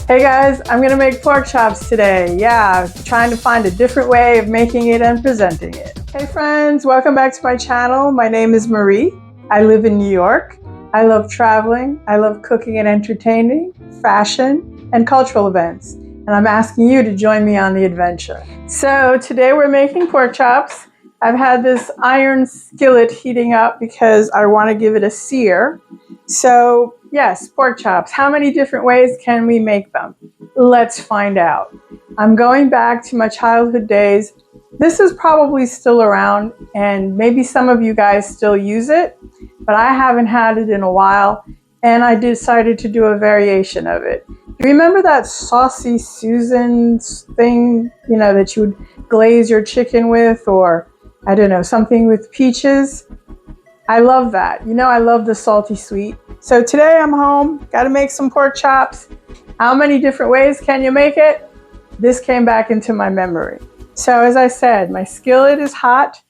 Hey guys, I'm gonna make pork chops today. Yeah, trying to find a different way of making it and presenting it. Hey friends, welcome back to my channel. My name is Marie. I live in New York. I love traveling. I love cooking and entertaining, fashion, and cultural events. And I'm asking you to join me on the adventure. So today we're making pork chops. I've had this iron skillet heating up because I want to give it a sear. So yes, pork chops. How many different ways can we make them? Let's find out. I'm going back to my childhood days. This is probably still around and maybe some of you guys still use it, but I haven't had it in a while and I decided to do a variation of it. Do you remember that Saucy Susan's thing, that you would glaze your chicken with, or I don't know, something with peaches? I love that. I love the salty sweet. So today I'm home, got to make some pork chops. How many different ways can you make it? This came back into my memory. So as I said, my skillet is hot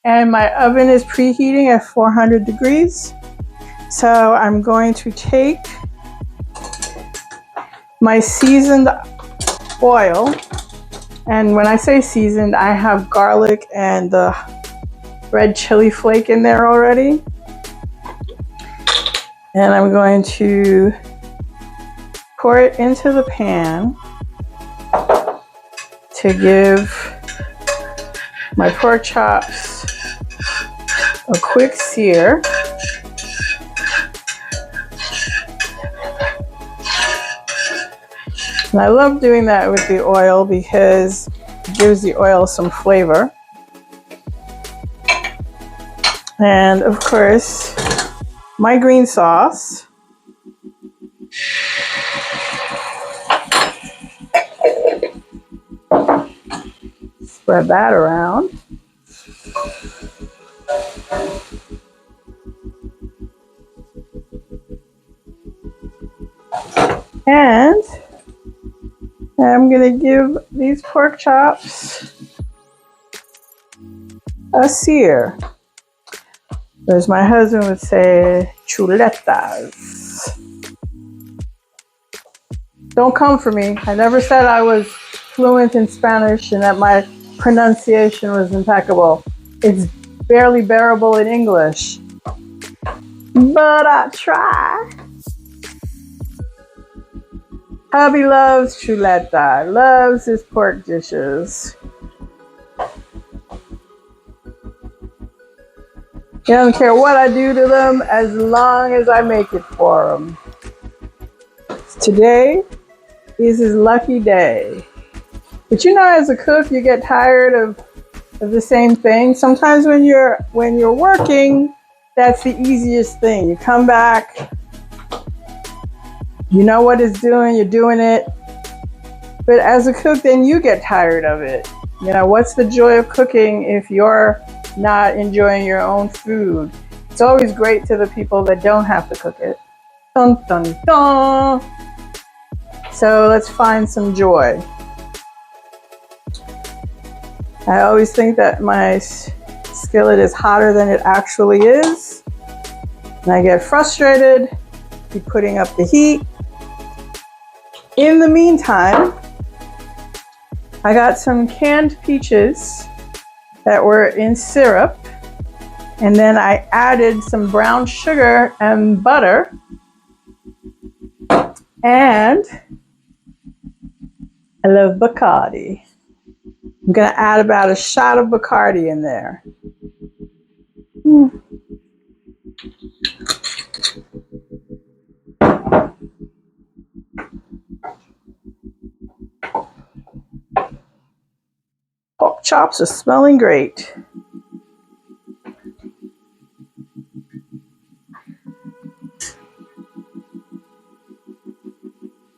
and my oven is preheating at 400 degrees. So I'm going to take my seasoned oil. And when I say seasoned, I have garlic and the red chili flake in there already. And I'm going to pour it into the pan to give my pork chops a quick sear. And I love doing that with the oil because it gives the oil some flavor. And of course, my green sauce. Spread that around. And I'm going to give these pork chops a sear. As my husband would say, chuletas. Don't come for me. I never said I was fluent in Spanish and that my pronunciation was impeccable. It's barely bearable in English. But I try. Hubby loves chuleta, loves his pork dishes. He doesn't care what I do to them as long as I make it for him. Today is his lucky day. But as a cook, you get tired of the same thing. Sometimes when you're working, that's the easiest thing. You come back, you know what it's doing, you're doing it. But as a cook, then you get tired of it. What's the joy of cooking if you're not enjoying your own food? It's always great to the people that don't have to cook it. Dun, dun, dun. So let's find some joy. I always think that my skillet is hotter than it actually is. And I get frustrated, keep putting up the heat. In the meantime, I got some canned peaches that were in syrup. And then I added some brown sugar and butter. And I love Bacardi. I'm going to add about a shot of Bacardi in there. Pork chops are smelling great.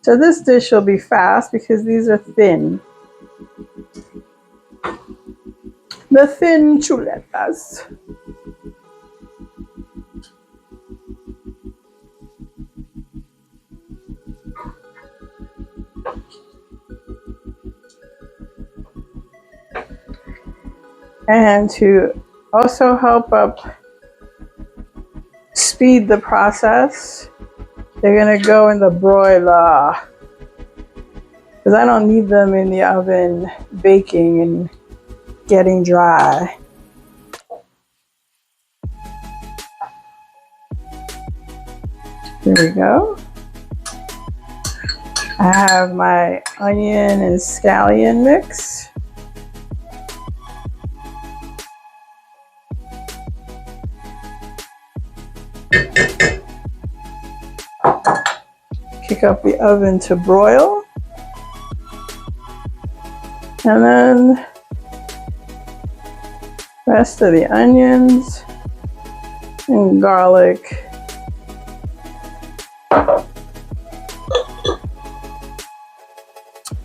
So this dish will be fast because these are thin. The thin chuletas. And to also help speed the process, they're going to go in the broiler. because I don't need them in the oven baking and getting dry. Here we go. I have my onion and scallion mix. Kick up the oven to broil. And then rest of the onions and garlic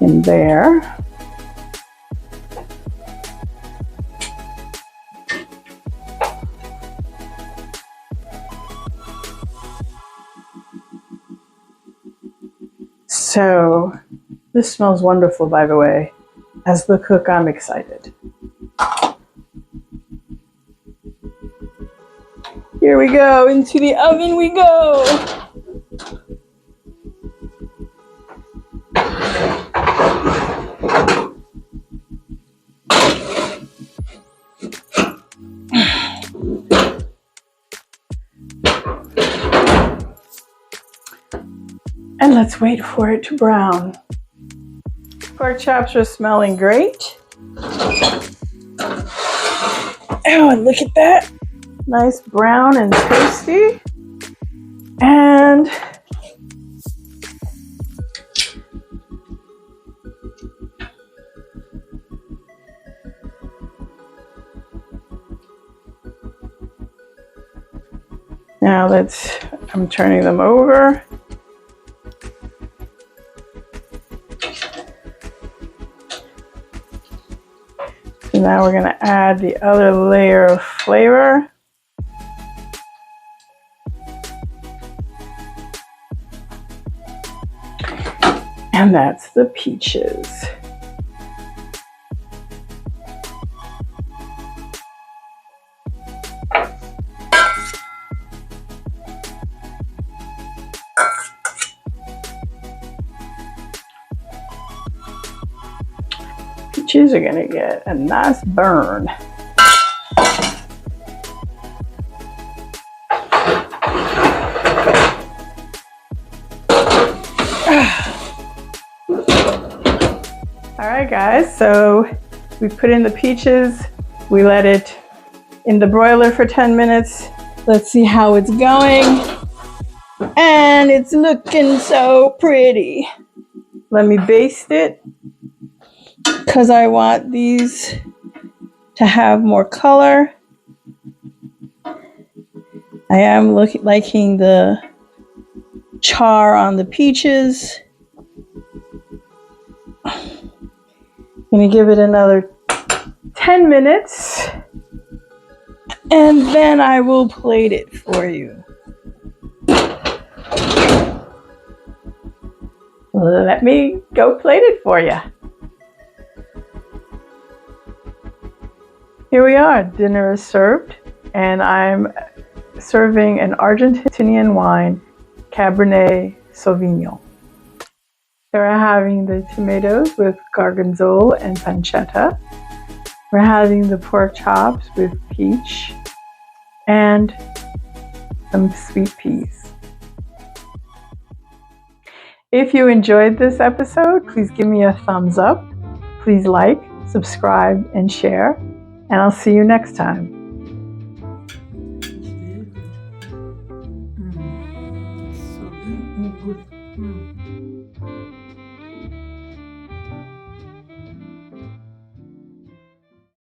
in there. So this smells wonderful, by the way. As the cook, I'm excited. Here we go, into the oven we go. And let's wait for it to brown. Pork chops are smelling great. Oh, and look at that. Nice brown and toasty. And now I'm turning them over. So now we're going to add the other layer of flavor. And that's the peaches. Peaches are gonna get a nice burn. All right, guys, so we put in the peaches. We let it in the broiler for 10 minutes. Let's see how it's going. And it's looking so pretty. Let me baste it because I want these to have more color. I am liking the char on the peaches. Gonna give it another 10 minutes and then I will plate it for you. Let me go plate it for you. Here we are, dinner is served, and I'm serving an Argentinian wine, Cabernet Sauvignon. We're having the tomatoes with gorgonzola and pancetta. We're having the pork chops with peach and some sweet peas. If you enjoyed this episode, please give me a thumbs up. Please like, subscribe, and share. And I'll see you next time. So good.